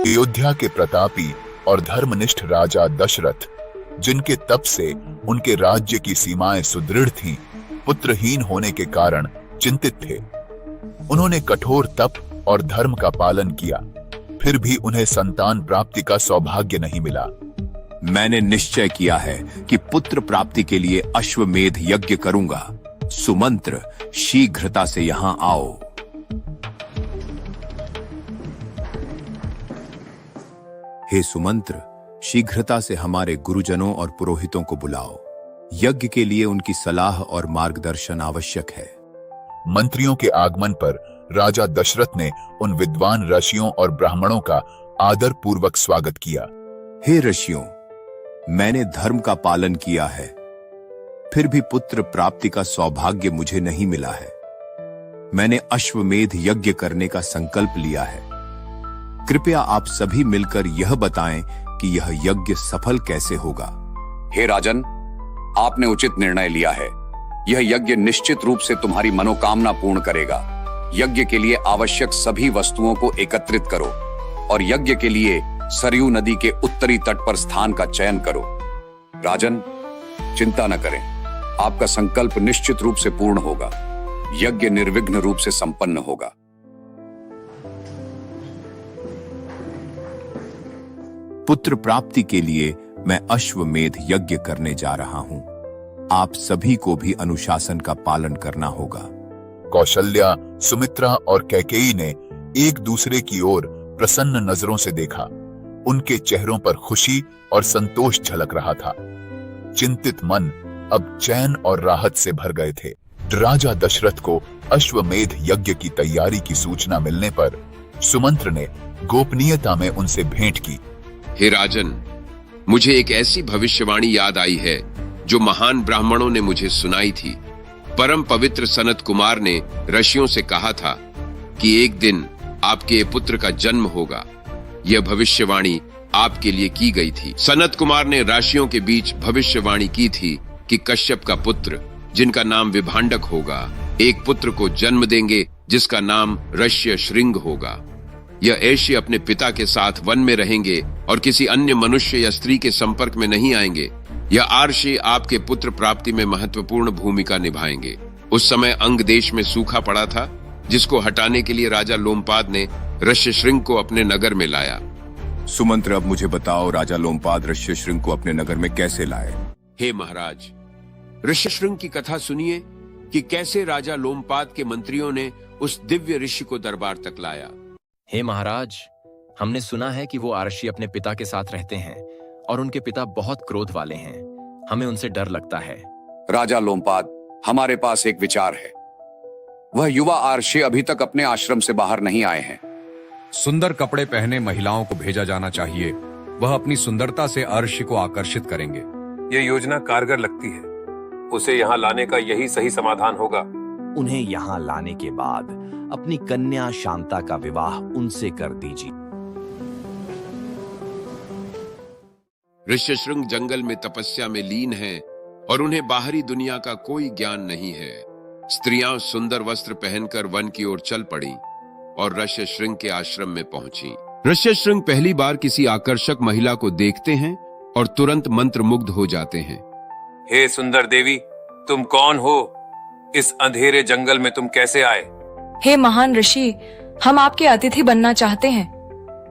अयोध्या के प्रतापी और धर्मनिष्ठ राजा दशरथ, जिनके तप से उनके राज्य की सीमाएं सुदृढ़ थीं, पुत्रहीन होने के कारण चिंतित थे। उन्होंने कठोर तप और धर्म का पालन किया, फिर भी उन्हें संतान प्राप्ति का सौभाग्य नहीं मिला। मैंने निश्चय किया है कि पुत्र प्राप्ति के लिए अश्वमेध यज्ञ करूंगा। सुमंत्र, शीघ्रता से यहां आओ। हे सुमंत्र, शीघ्रता से हमारे गुरुजनों और पुरोहितों को बुलाओ। यज्ञ के लिए उनकी सलाह और मार्गदर्शन आवश्यक है। मंत्रियों के आगमन पर राजा दशरथ ने उन विद्वान ऋषियों और ब्राह्मणों का आदर पूर्वक स्वागत किया। हे ऋषियों, मैंने धर्म का पालन किया है, फिर भी पुत्र प्राप्ति का सौभाग्य मुझे नहीं मिला है। मैंने अश्वमेध यज्ञ करने का संकल्प लिया है। कृपया आप सभी मिलकर यह बताएं कि यह यज्ञ सफल कैसे होगा। हे राजन, आपने उचित निर्णय लिया है। यह यज्ञ निश्चित रूप से तुम्हारी मनोकामना पूर्ण करेगा। यज्ञ के लिए आवश्यक सभी वस्तुओं को एकत्रित करो और यज्ञ के लिए सरयू नदी के उत्तरी तट पर स्थान का चयन करो। राजन, चिंता न करें, आपका संकल्प निश्चित रूप से पूर्ण होगा। यज्ञ निर्विघ्न रूप से संपन्न होगा। पुत्र प्राप्ति के लिए मैं अश्वमेध यज्ञ करने जा रहा हूं। आप सभी को भी अनुशासन का पालन करना होगा। कौशल्या, सुमित्रा और कैकेयी ने एक दूसरे की ओर प्रसन्न नजरों से देखा। उनके चेहरों पर खुशी और संतोष झलक रहा था। चिंतित मन अब चैन और राहत से भर गए थे। राजा दशरथ को अश्वमेध यज्ञ की तैयारी की सूचना मिलने पर सुमंत्र ने गोपनीयता में उनसे भेंट की। हे राजन, मुझे एक ऐसी भविष्यवाणी याद आई है जो महान ब्राह्मणों ने मुझे सुनाई थी। परम पवित्र सनत कुमार ने ऋषियों से कहा था कि एक दिन आपके पुत्र का जन्म होगा। यह भविष्यवाणी आपके लिए की गई थी। सनत कुमार ने ऋषियों के बीच भविष्यवाणी की थी कि कश्यप का पुत्र, जिनका नाम विभांडक होगा, एक पुत्र को जन्म देंगे जिसका नाम ऋष्य श्रृंग होगा। यह ऐश्य अपने पिता के साथ वन में रहेंगे और किसी अन्य मनुष्य या स्त्री के संपर्क में नहीं आएंगे। यह आर्षि आपके पुत्र प्राप्ति में महत्वपूर्ण भूमिका निभाएंगे। उस समय अंग देश में सूखा पड़ा था, जिसको हटाने के लिए राजा लोमपाद ने ऋष्यशृंग को अपने नगर में लाया। सुमंत्र, अब मुझे बताओ, राजा लोमपाद ऋष्यशृंग को अपने नगर में कैसे लाए? हे महाराज, ऋष्यशृंग की कथा सुनिए कि कैसे राजा लोमपाद के मंत्रियों ने उस दिव्य ऋषि को दरबार तक लाया। हे महाराज, हमने सुना है कि वो आर्षि अपने पिता के साथ रहते हैं और उनके पिता बहुत क्रोध वाले हैं। हमें उनसे डर लगता है। राजा लोमपाद, हमारे पास एक विचार है। वह युवा आर्षि अभी तक अपने आश्रम से बाहर नहीं आए हैं। सुंदर कपड़े पहने महिलाओं को भेजा जाना चाहिए। वह अपनी सुंदरता से आर्षि को आकर्षित करेंगे। ये योजना कारगर लगती है। उसे यहाँ लाने का यही सही समाधान होगा। उन्हें यहाँ लाने के बाद अपनी कन्या शांता का विवाह उनसे कर दीजिए। ऋष्यशृंग जंगल में तपस्या में लीन हैं और उन्हें बाहरी दुनिया का कोई ज्ञान नहीं है। स्त्रियां सुंदर वस्त्र पहनकर वन की ओर चल पड़ी और ऋष्यशृंग के आश्रम में पहुंची। ऋष्यशृंग पहली बार किसी आकर्षक महिला को देखते हैं और तुरंत मंत्रमुग्ध हो जाते हैं। हे सुंदर देवी, तुम कौन हो? इस अंधेरे जंगल में तुम कैसे आए? हे महान ऋषि, हम आपके अतिथि बनना चाहते हैं।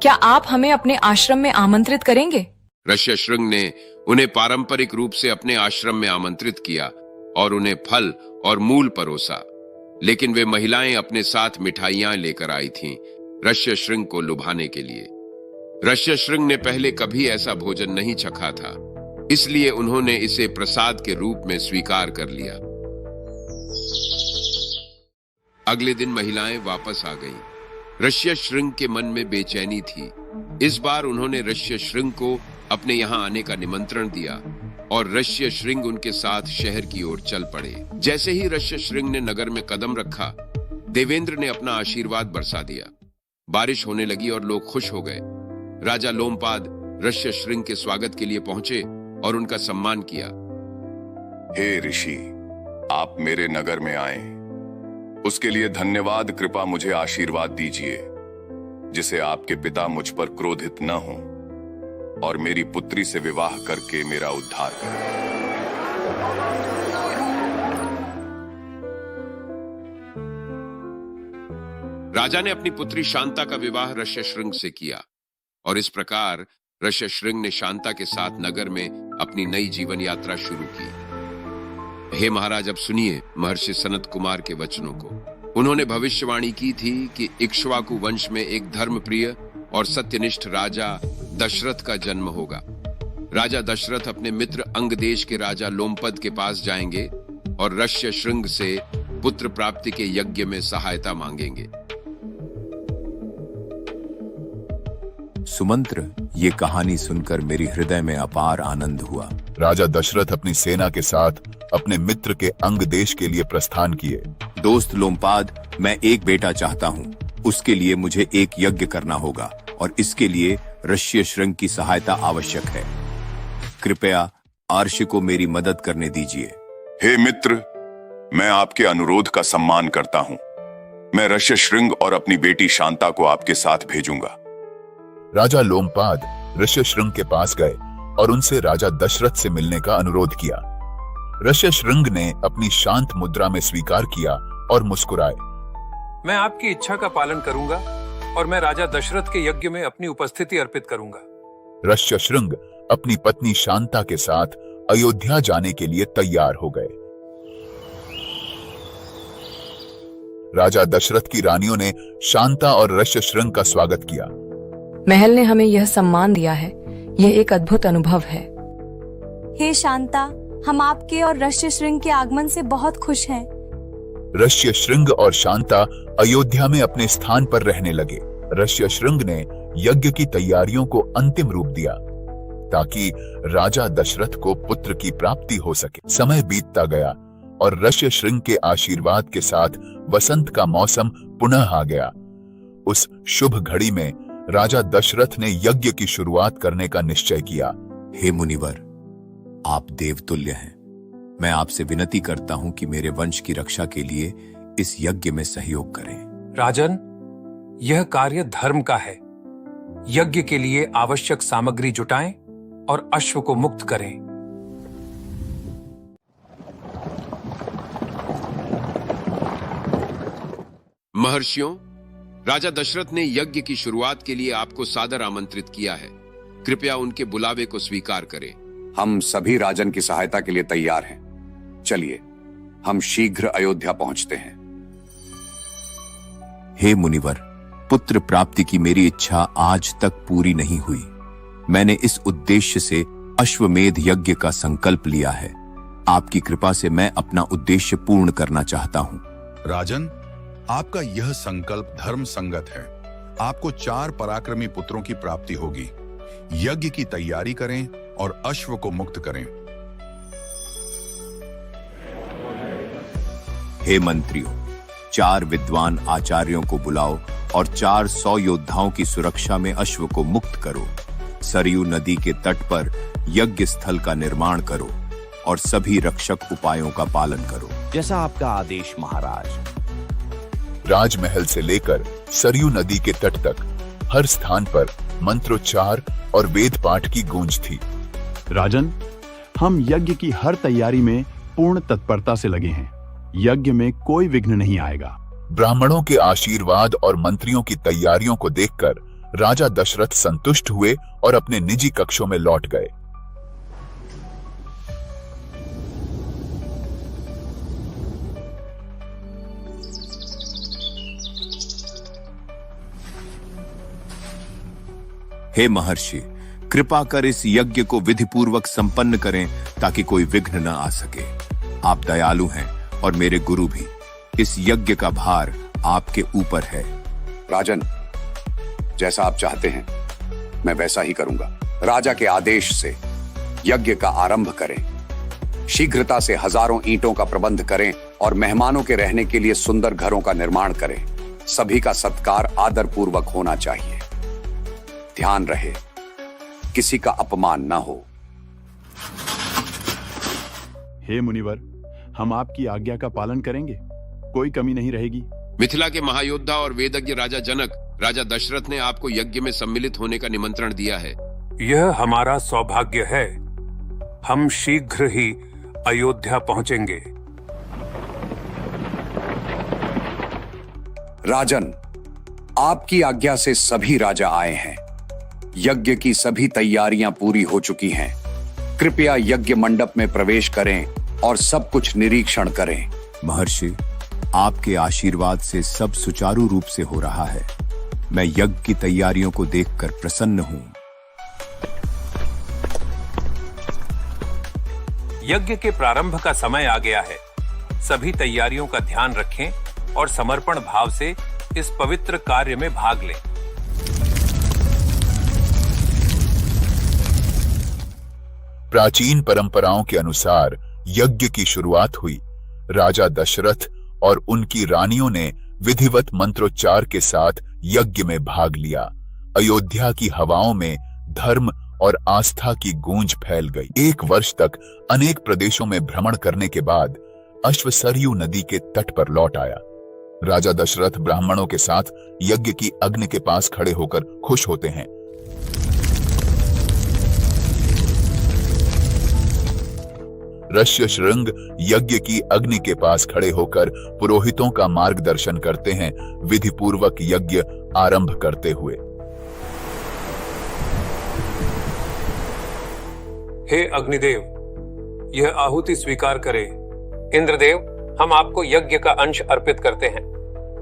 क्या आप हमें अपने आश्रम में आमंत्रित करेंगे? ऋष्यशृंग ने उन्हें पारंपरिक रूप से अपने आश्रम में आमंत्रित किया और उन्हें फल और मूल परोसा, लेकिन वे महिलाएं अपने साथ मिठाइयां लेकर आई थीं ऋष्यशृंग को लुभाने के लिए। ऋष्यशृंग ने पहले कभी ऐसा भोजन नहीं चखा था, इसलिए उन्होंने इसे प्रसाद के रूप में स्वीकार कर लिया। अगले दिन महिलाएं वापस आ गईं। ऋष्यशृंग के मन में बेचैनी थी। इस बार उन्होंने ऋष्यशृंग को अपने यहां आने का निमंत्रण दिया और ऋष्यशृंग उनके साथ शहर की ओर चल पड़े। जैसे ही ऋष्यशृंग ने नगर में कदम रखा, देवेंद्र ने अपना आशीर्वाद बरसा दिया। बारिश होने लगी और लोग खुश हो गए। राजा लोमपाद ऋष्यशृंग के स्वागत के लिए पहुंचे और उनका सम्मान किया। हे ऋषि, आप मेरे नगर में आए, उसके लिए धन्यवाद। कृपा मुझे आशीर्वाद दीजिए। जिसे आपके पिता मुझ पर क्रोधित न हों और मेरी पुत्री से विवाह करके मेरा उद्धार करें। राजा ने अपनी पुत्री शांता का विवाह ऋष्यशृंग से किया और इस प्रकार ऋष्यशृंग ने शांता के साथ नगर में अपनी नई जीवन यात्रा शुरू की। हे महाराज, अब सुनिए महर्षि सनत कुमार के वचनों को। उन्होंने भविष्यवाणी की थी कि इक्ष्वाकु वंश में एक धर्मप्रिय और सत्यनिष्ठ राजा दशरथ का जन्म होगा। राजा दशरथ अपने मित्र अंग देश के राजा लोमपद के पास जाएंगे और ऋष्यशृंग से पुत्र प्राप्ति के यज्ञ में सहायता मांगेंगे। सुमंत्र, ये कहानी सुनकर मेरी हृदय में अपार आनंद हुआ। राजा दशरथ अपनी सेना के साथ अपने मित्र के अंग देश के लिए प्रस्थान किए। दोस्त लोमपाद, मैं एक बेटा चाहता हूँ। उसके लिए मुझे एक यज्ञ करना होगा और इसके लिए ऋष्यशृंग की सहायता आवश्यक है। कृपया आर्षि को मेरी मदद करने दीजिए। हे मित्र, मैं आपके अनुरोध का सम्मान करता हूं। मैं ऋष्यशृंग और अपनी बेटी शांता को आपके साथ भेजूंगा। राजा लोमपाद ऋष्यशृंग के पास गए और उनसे राजा दशरथ से मिलने का अनुरोध किया। ऋष्यशृंग ने अपनी शांत मुद्रा में स्वीकार किया और मुस्कुराए। मैं आपकी इच्छा का पालन करूंगा और मैं राजा दशरथ के यज्ञ में अपनी उपस्थिति अर्पित करूंगा। ऋष्यशृंग अपनी पत्नी शांता के साथ अयोध्या जाने के लिए तैयार हो गए। राजा दशरथ की रानियों ने शांता और ऋष्यशृंग का स्वागत किया। महल ने हमें यह सम्मान दिया है, यह एक अद्भुत अनुभव है। हे शांता, हम आपके और ऋष्यशृंग के आगमन से बहुत खुश हैं। ऋष्यशृंग और शांता अयोध्या में अपने स्थान पर रहने लगे। ऋष्यशृंग ने यज्ञ की तैयारियों को अंतिम रूप दिया ताकि राजा दशरथ को पुत्र की प्राप्ति हो सके। समय बीतता गया और ऋष्यशृंग के आशीर्वाद के साथ वसंत का मौसम पुनः आ गया। उस शुभ घड़ी में राजा दशरथ ने यज्ञ की शुरुआत करने का निश्चय किया। हे मुनिवर, आप देवतुल्य हैं। मैं आपसे विनती करता हूं कि मेरे वंश की रक्षा के लिए इस यज्ञ में सहयोग करें। राजन, यह कार्य धर्म का है। यज्ञ के लिए आवश्यक सामग्री जुटाएं और अश्व को मुक्त करें। महर्षियों, राजा दशरथ ने यज्ञ की शुरुआत के लिए आपको सादर आमंत्रित किया है। कृपया उनके बुलावे को स्वीकार करें। हम सभी राजन की सहायता के लिए तैयार हैं। चलिए, हम शीघ्र अयोध्या पहुंचते हैं। हे मुनिवर, पुत्र प्राप्ति की मेरी इच्छा आज तक पूरी नहीं हुई। मैंने इस उद्देश्य से अश्वमेध यज्ञ का संकल्प लिया है। आपकी कृपा से मैं अपना उद्देश्य पूर्ण करना चाहता हूँ। राजन, आपका यह संकल्प धर्म संगत है। आपको 4 पराक्रमी पुत्रों की प्राप्ति होगी। यज्ञ की तैयारी करें और अश्व को मुक्त करें। हे मंत्रियों, 4 विद्वान आचार्यों को बुलाओ और 400 योद्धाओं की सुरक्षा में अश्व को मुक्त करो। सरयू नदी के तट पर यज्ञ स्थल का निर्माण करो और सभी रक्षक उपायों का पालन करो। जैसा आपका आदेश महाराज। राजमहल से लेकर सरयू नदी के तट तक हर स्थान पर मंत्रोच्चार और वेद पाठ की गूंज थी। राजन, हम यज्ञ की हर तैयारी में पूर्ण तत्परता से लगे हैं। यज्ञ में कोई विघ्न नहीं आएगा। ब्राह्मणों के आशीर्वाद और मंत्रियों की तैयारियों को देखकर राजा दशरथ संतुष्ट हुए और अपने निजी कक्षों में लौट गए। हे महर्षि, कृपा कर इस यज्ञ को विधिपूर्वक संपन्न करें ताकि कोई विघ्न न आ सके। आप दयालु हैं और मेरे गुरु भी। इस यज्ञ का भार आपके ऊपर है। राजन, जैसा आप चाहते हैं मैं वैसा ही करूंगा। राजा के आदेश से यज्ञ का आरंभ करें। शीघ्रता से हजारों ईंटों का प्रबंध करें और मेहमानों के रहने के लिए सुंदर घरों का निर्माण करें। सभी का सत्कार आदर पूर्वक होना चाहिए। ध्यान रहे, किसी का अपमान न हो। हे मुनिवर, हम आपकी आज्ञा का पालन करेंगे। कोई कमी नहीं रहेगी। मिथिला के महायोद्धा और वेदज्ञ राजा जनक राजा दशरथ ने आपको यज्ञ में सम्मिलित होने का निमंत्रण दिया है। यह हमारा सौभाग्य है। हम शीघ्र ही अयोध्या पहुंचेंगे। राजन, आपकी आज्ञा से सभी राजा आए हैं। यज्ञ की सभी तैयारियां पूरी हो चुकी हैं। कृपया यज्ञ मंडप में प्रवेश करें और सब कुछ निरीक्षण करें। महर्षि, आपके आशीर्वाद से सब सुचारू रूप से हो रहा है। मैं यज्ञ की तैयारियों को देखकर प्रसन्न हूं। यज्ञ के प्रारंभ का समय आ गया है। सभी तैयारियों का ध्यान रखें और समर्पण भाव से इस पवित्र कार्य में भाग लें। प्राचीन परंपराओं के अनुसार यज्ञ की शुरुआत हुई। राजा दशरथ और उनकी रानियों ने विधिवत मंत्रोच्चार के साथ यज्ञ में भाग लिया। अयोध्या की हवाओं में धर्म और आस्था की गूंज फैल गई। 1 वर्ष तक अनेक प्रदेशों में भ्रमण करने के बाद अश्व सरयू नदी के तट पर लौट आया। राजा दशरथ ब्राह्मणों के साथ यज्ञ की अग्नि के पास खड़े होकर खुश होते हैं। ऋष्यशृंग यज्ञ की अग्नि के पास खड़े होकर पुरोहितों का मार्गदर्शन करते हैं, विधि पूर्वक यज्ञ आरंभ करते हुए। हे अग्निदेव, यह आहुति स्वीकार करें। इंद्रदेव, हम आपको यज्ञ का अंश अर्पित करते हैं।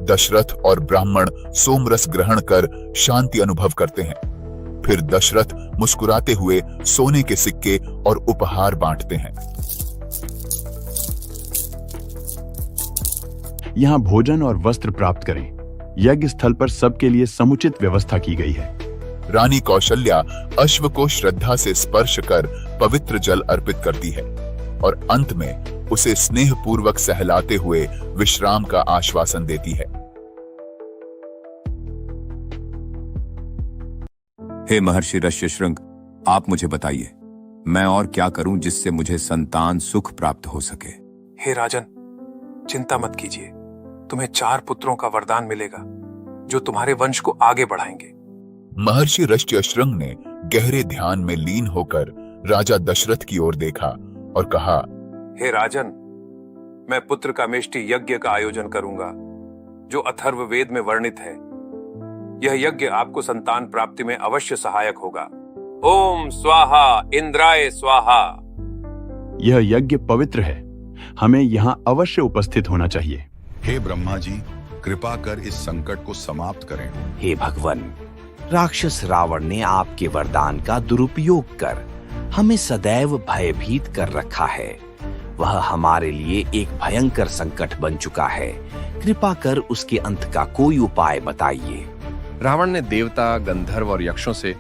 दशरथ और ब्राह्मण सोमरस ग्रहण कर शांति अनुभव करते हैं। फिर दशरथ मुस्कुराते हुए सोने के सिक्के और उपहार बांटते हैं। यहाँ भोजन और वस्त्र प्राप्त करें। यज्ञ स्थल पर सबके लिए समुचित व्यवस्था की गई है। रानी कौशल्या अश्व को श्रद्धा से स्पर्श कर पवित्र जल अर्पित करती है और अंत में उसे स्नेह पूर्वक सहलाते हुए विश्राम का आश्वासन देती है। हे महर्षि ऋष्यशृंग, आप मुझे बताइए, मैं और क्या करूं जिससे मुझे संतान सुख प्राप्त हो सके। हे राजन, चिंता मत कीजिए। तुम्हें 4 पुत्रों का वरदान मिलेगा जो तुम्हारे वंश को आगे बढ़ाएंगे। महर्षि ऋष्यशृंग ने गहरे ध्यान में लीन होकर राजा दशरथ की ओर देखा और कहा, हे राजन, मैं पुत्र कामेष्टि यज्ञ का आयोजन करूंगा जो अथर्व वेद में वर्णित है। यह यज्ञ आपको संतान प्राप्ति में अवश्य सहायक होगा। ओम स्वाहा इंद्राय स्वाहा। यह यज्ञ पवित्र है। हमें यहाँ अवश्य उपस्थित होना चाहिए। हे ब्रह्मा जी, कृपा कर इस संकट को समाप्त करें। हे भगवान, राक्षस रावण ने आपके वरदान का दुरुपयोग कर हमें सदैव भयभीत कर रखा है। वह हमारे लिए एक भयंकर संकट बन चुका है। कृपा कर उसके अंत का कोई उपाय बताइए। रावण ने देवता, गंधर्व और यक्षों से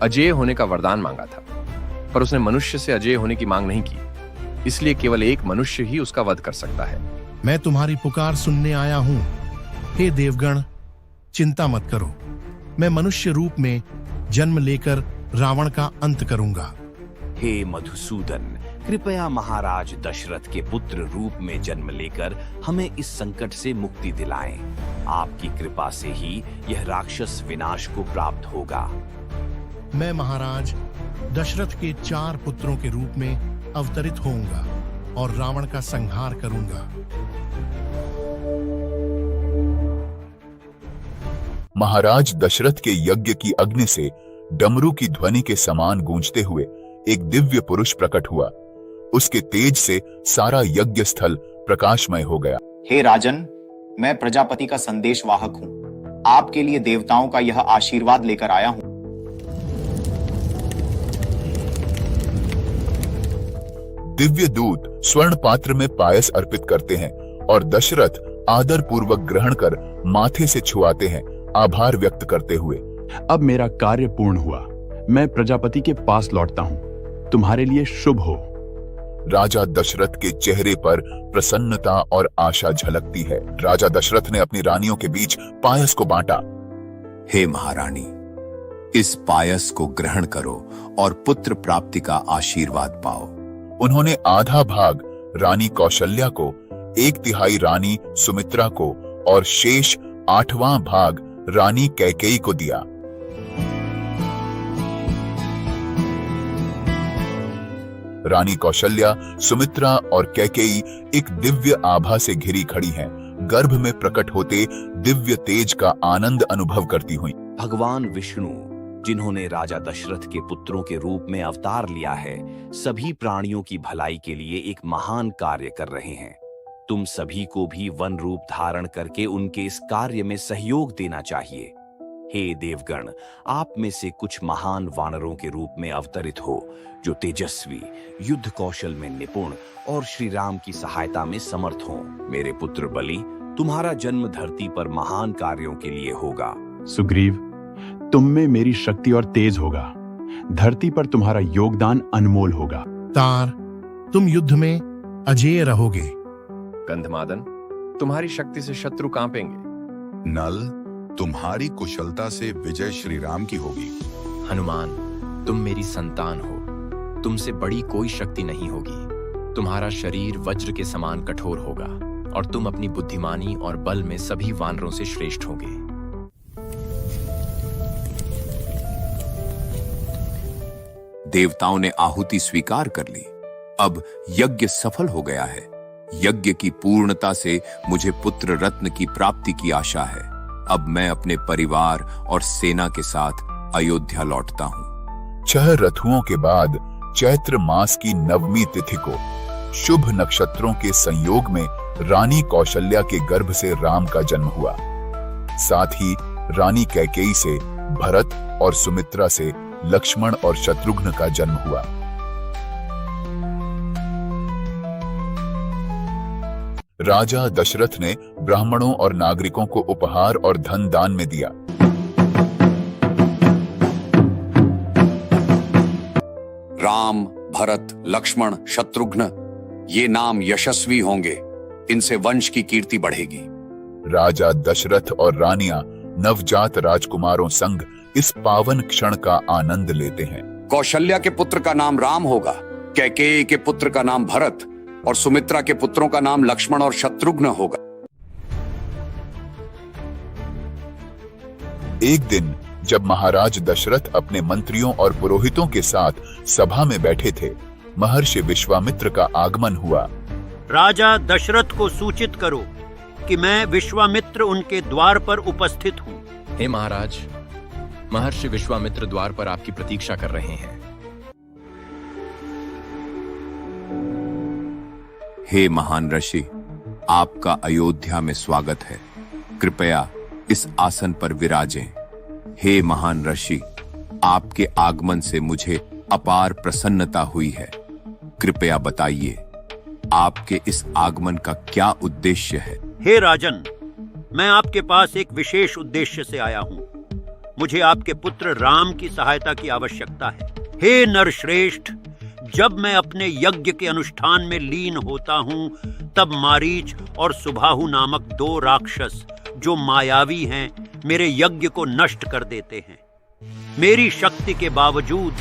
अजेय होने का वरदान मांगा था, पर उसने मनुष्य से अजेय होने की मांग नहीं की। इसलिए केवल एक मनुष्य ही उसका वध कर सकता है। मैं तुम्हारी पुकार सुनने आया हूं। हे देवगण, चिंता मत करो। मैं मनुष्य रूप में जन्म लेकर रावण का अंत करूंगा। हे मधुसूदन, कृपया महाराज दशरथ के पुत्र रूप में जन्म लेकर हमें इस संकट से मुक्ति दिलाएं। आपकी कृपा से ही यह राक्षस विनाश को प्राप्त होगा। मैं महाराज दशरथ के 4 पुत्रों के रूप में अवतरित होऊंगा और रावण का संहार करूंगा। महाराज दशरथ के यज्ञ की अग्नि से डमरू की ध्वनि के समान गूंजते हुए एक दिव्य पुरुष प्रकट हुआ। उसके तेज से सारा यज्ञ स्थल प्रकाशमय हो गया। हे राजन, मैं प्रजापति का संदेश वाहक हूँ। आपके लिए देवताओं का यह आशीर्वाद लेकर आया हूँ। दिव्य दूत स्वर्ण पात्र में पायस अर्पित करते हैं और दशरथ आदर पूर्वक ग्रहण कर माथे से छुआते हैं, आभार व्यक्त करते हुए। अब मेरा कार्य पूर्ण हुआ। मैं प्रजापति के पास लौटता हूँ। तुम्हारे लिए शुभ हो। राजा दशरथ के चेहरे पर प्रसन्नता और आशा झलकती है। राजा दशरथ ने अपनी रानियों के बीच पायस को बांटा। हे महारानी, इस पायस को ग्रहण करो और पुत्र प्राप्ति का आशीर्वाद पाओ। उन्होंने आधा भाग रानी कौशल्या को, 1/3 रानी सुमित्रा को और शेष 8वां भाग रानी कैकेयी को दिया। रानी कौशल्या, सुमित्रा और कैकेयी एक दिव्य आभा से घिरी खड़ी हैं, गर्भ में प्रकट होते दिव्य तेज का आनंद अनुभव करती हुई। भगवान विष्णु, जिन्होंने राजा दशरथ के पुत्रों के रूप में अवतार लिया है, सभी प्राणियों की भलाई के लिए एक महान कार्य कर रहे हैं। तुम सभी को भी वन रूप धारण करके उनके इस कार्य में सहयोग देना चाहिए। हे देवगण, आप में से कुछ महान वानरों के रूप में अवतरित हो, जो तेजस्वी, युद्ध कौशल में निपुण और श्री राम की सहायता में समर्थ हों। मेरे पुत्र बलि, तुम्हारा जन्म धरती पर महान कार्यों के लिए होगा। सुग्रीव, तुम में मेरी शक्ति और तेज होगा। धरती पर तुम्हारा योगदान अनमोल होगा। तार, तुम युद्ध में अजेय रहोगे। गंधमादन, तुम्हारी शक्ति से शत्रु कांपेंगे। नल, तुम्हारी कुशलता से विजय श्री राम की होगी। हनुमान, तुम मेरी संतान हो, तुमसे बड़ी कोई शक्ति नहीं होगी। तुम्हारा शरीर वज्र के समान कठोर होगा और तुम अपनी बुद्धिमानी और बल में सभी वानरों से श्रेष्ठ होगे। देवताओं ने आहुति स्वीकार कर ली। अब यज्ञ सफल हो गया है। यज्ञ की पूर्णता से मुझे पुत्र रत्न की प्राप्ति की आशा है। अब मैं अपने परिवार और सेना के साथ अयोध्या लौटता हूँ। 6 रथुओं के बाद चैत्र मास की 9वीं तिथि को शुभ नक्षत्रों के संयोग में रानी कौशल्या के गर्भ से राम का जन्म हुआ। साथ ही रानी कैकेयी से भरत और सुमित्रा से लक्ष्मण और शत्रुघ्न का जन्म हुआ। राजा दशरथ ने ब्राह्मणों और नागरिकों को उपहार और धन दान में दिया। राम, भरत, लक्ष्मण, शत्रुघ्न, ये नाम यशस्वी होंगे। इनसे वंश की कीर्ति बढ़ेगी। राजा दशरथ और रानियां नवजात राजकुमारों संग इस पावन क्षण का आनंद लेते हैं। कौशल्या के पुत्र का नाम राम होगा, कैकेयी के पुत्र का नाम भरत और सुमित्रा के पुत्रों का नाम लक्ष्मण और शत्रुघ्न होगा। एक दिन जब महाराज दशरथ अपने मंत्रियों और पुरोहितों के साथ सभा में बैठे थे, महर्षि विश्वामित्र का आगमन हुआ। राजा दशरथ को सूचित करो कि मैं विश्वामित्र उनके द्वार पर उपस्थित हूँ। हे महाराज, महर्षि विश्वामित्र द्वार पर आपकी प्रतीक्षा कर रहे हैं। हे महान ऋषि, आपका अयोध्या में स्वागत है। कृपया इस आसन पर विराजें। हे महान ऋषि, आपके आगमन से मुझे अपार प्रसन्नता हुई है। कृपया बताइए, आपके इस आगमन का क्या उद्देश्य है? हे राजन, मैं आपके पास एक विशेष उद्देश्य से आया हूँ। मुझे आपके पुत्र राम की सहायता की आवश्यकता है। हे नरश्रेष्ठ, जब मैं अपने यज्ञ के अनुष्ठान में लीन होता हूँ, तब मारीच और सुबाहु नामक 2 राक्षस जो मायावी हैं, मेरे यज्ञ को नष्ट कर देते हैं। मेरी शक्ति के बावजूद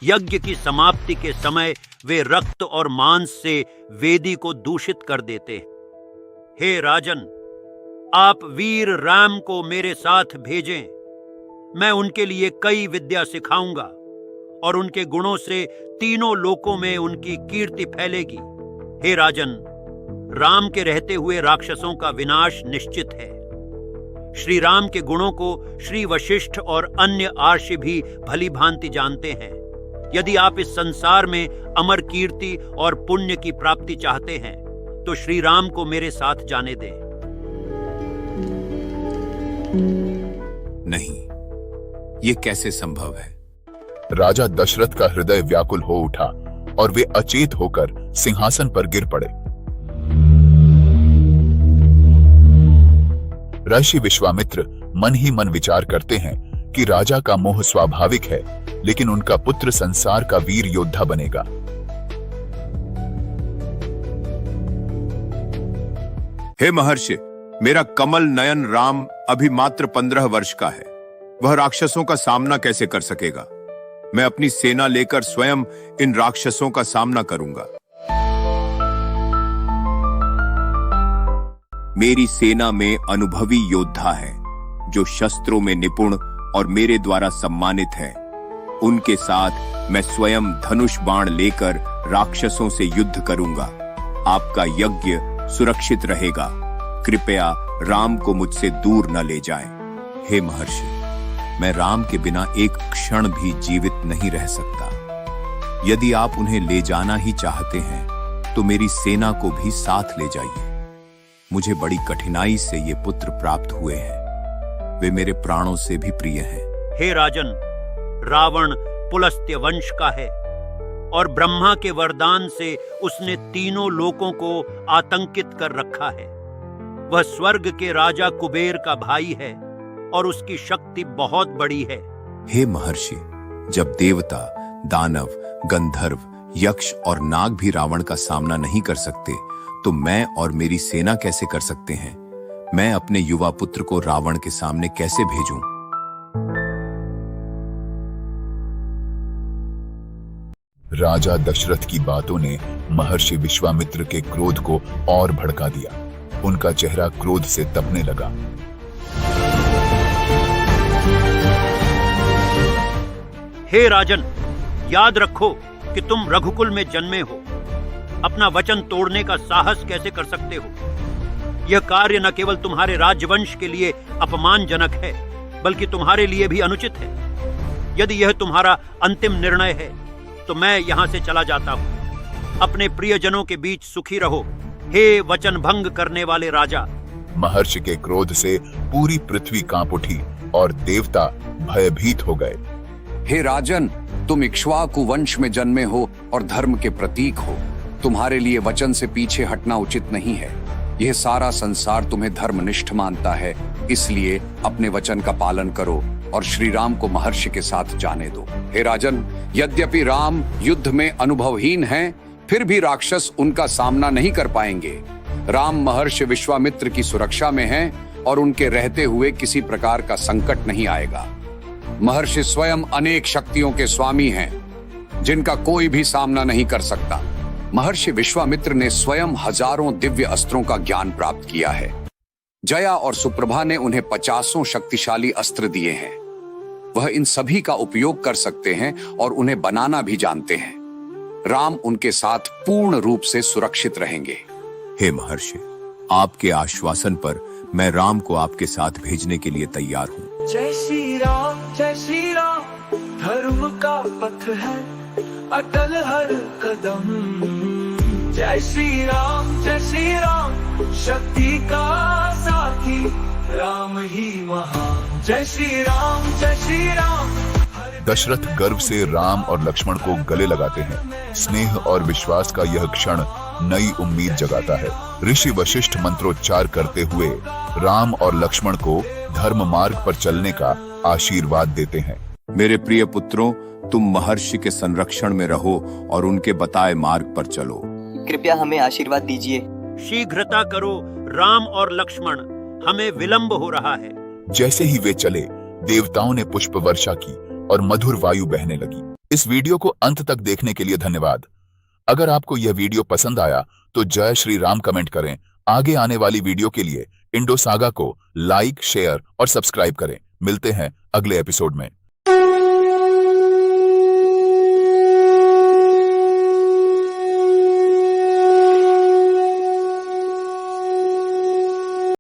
यज्ञ की समाप्ति के समय वे रक्त और मांस से वेदी को दूषित कर देते हैं। हे राजन, आप वीर राम को मेरे साथ भेजें। मैं उनके लिए कई विद्या सिखाऊंगा और उनके गुणों से तीनों लोकों में उनकी कीर्ति फैलेगी। हे राजन, राम के रहते हुए राक्षसों का विनाश निश्चित है। श्री राम के गुणों को श्री वशिष्ठ और अन्य आर्षि भी भली भांति जानते हैं। यदि आप इस संसार में अमर कीर्ति और पुण्य की प्राप्ति चाहते हैं, तो श्री राम को मेरे साथ जाने दें। नहीं, ये कैसे संभव है? राजा दशरथ का हृदय व्याकुल हो उठा और वे अचेत होकर सिंहासन पर गिर पड़े। ऋषि विश्वामित्र मन ही मन विचार करते हैं कि राजा का मोह स्वाभाविक है, लेकिन उनका पुत्र संसार का वीर योद्धा बनेगा। हे महर्षि, मेरा कमल नयन राम अभी मात्र 15 वर्ष का है। वह राक्षसों का सामना कैसे कर सकेगा? मैं अपनी सेना लेकर स्वयं इन राक्षसों का सामना करूंगा। मेरी सेना में अनुभवी योद्धा हैं, जो शस्त्रों में निपुण और मेरे द्वारा सम्मानित हैं। उनके साथ मैं स्वयं धनुष बाण लेकर राक्षसों से युद्ध करूंगा। आपका यज्ञ सुरक्षित रहेगा। कृपया राम को मुझसे दूर न ले जाएं। हे महर्षि, मैं राम के बिना एक क्षण भी जीवित नहीं रह सकता। यदि आप उन्हें ले जाना ही चाहते हैं तो मेरी सेना को भी साथ ले जाइए। मुझे बड़ी कठिनाई से ये पुत्र प्राप्त हुए हैं। वे मेरे प्राणों से भी प्रिय हैं। हे राजन, रावण पुलस्त्य वंश का है और ब्रह्मा के वरदान से उसने तीनों लोकों को आतंकित कर रखा है। वह स्वर्ग के राजा कुबेर का भाई है और उसकी शक्ति बहुत बड़ी है। हे महर्षि, जब देवता, दानव, गंधर्व, यक्ष और नाग भी रावण का सामना नहीं कर सकते तो मैं और मेरी सेना कैसे कर सकते हैं? मैं अपने युवा पुत्र को रावण के सामने कैसे भेजूं? राजा दशरथ की बातों ने महर्षि विश्वामित्र के क्रोध को और भड़का दिया। उनका चेहरा क्रोध से तपने लगा। हे राजन, याद रखो कि तुम रघुकुल में जन्मे हो। अपना वचन तोड़ने का साहस कैसे कर सकते हो? यह कार्य न केवल तुम्हारे राजवंश के लिए अपमानजनक है, बल्कि तुम्हारे लिए भी अनुचित है। यदि यह तुम्हारा अंतिम निर्णय है तो मैं यहां से चला जाता हूं। अपने प्रियजनों के बीच सुखी रहो, हे वचन भंग करने वाले राजा। महर्षि के क्रोध से पूरी पृथ्वी कांप उठी और देवता भयभीत हो गए। हे राजन, तुम इक्ष्वाकु वंश में जन्मे हो और धर्म के प्रतीक हो। तुम्हारे लिए वचन से पीछे हटना उचित नहीं है। यह सारा संसार तुम्हें धर्मनिष्ठ मानता है, इसलिए अपने वचन का पालन करो और श्री राम को महर्षि के साथ जाने दो। हे राजन, यद्यपि राम युद्ध में अनुभवहीन हैं, फिर भी राक्षस उनका सामना नहीं कर पाएंगे। राम महर्षि विश्वामित्र की सुरक्षा में हैं और उनके रहते हुए किसी प्रकार का संकट नहीं आएगा। महर्षि स्वयं अनेक शक्तियों के स्वामी हैं, जिनका कोई भी सामना नहीं कर सकता। महर्षि विश्वामित्र ने स्वयं हजारों दिव्य अस्त्रों का ज्ञान प्राप्त किया है। जया और सुप्रभा ने उन्हें 50 शक्तिशाली अस्त्र दिए हैं। वह इन सभी का उपयोग कर सकते हैं और उन्हें बनाना भी जानते हैं। राम उनके साथ पूर्ण रूप से सुरक्षित रहेंगे। हे महर्षि, आपके आश्वासन पर मैं राम को आपके साथ भेजने के लिए तैयार हूँ। जय श्री राम, धर्म का पथ है अटल हर कदम। जय श्री राम, शक्ति का साथी राम ही महान। जय श्री राम, दशरथ गर्व से राम और लक्ष्मण को गले लगाते हैं। स्नेह और विश्वास का यह क्षण नई उम्मीद जगाता है। ऋषि वशिष्ठ मंत्रोच्चार करते हुए राम और लक्ष्मण को धर्म मार्ग पर चलने का आशीर्वाद देते हैं। मेरे प्रिय पुत्रों, तुम महर्षि के संरक्षण में रहो और उनके बताए मार्ग पर चलो। कृपया हमें आशीर्वाद दीजिए। शीघ्रता करो राम और लक्ष्मण, हमें विलंब हो रहा है। जैसे ही वे चले, देवताओं ने पुष्प वर्षा की और मधुर वायु बहने लगी। इस वीडियो को अंत तक देखने के लिए धन्यवाद। अगर आपको यह वीडियो पसंद आया तो जय श्री राम कमेंट करें। आगे आने वाली वीडियो के लिए इंडो सागा को लाइक, शेयर और सब्सक्राइब करें। मिलते हैं अगले एपिसोड में।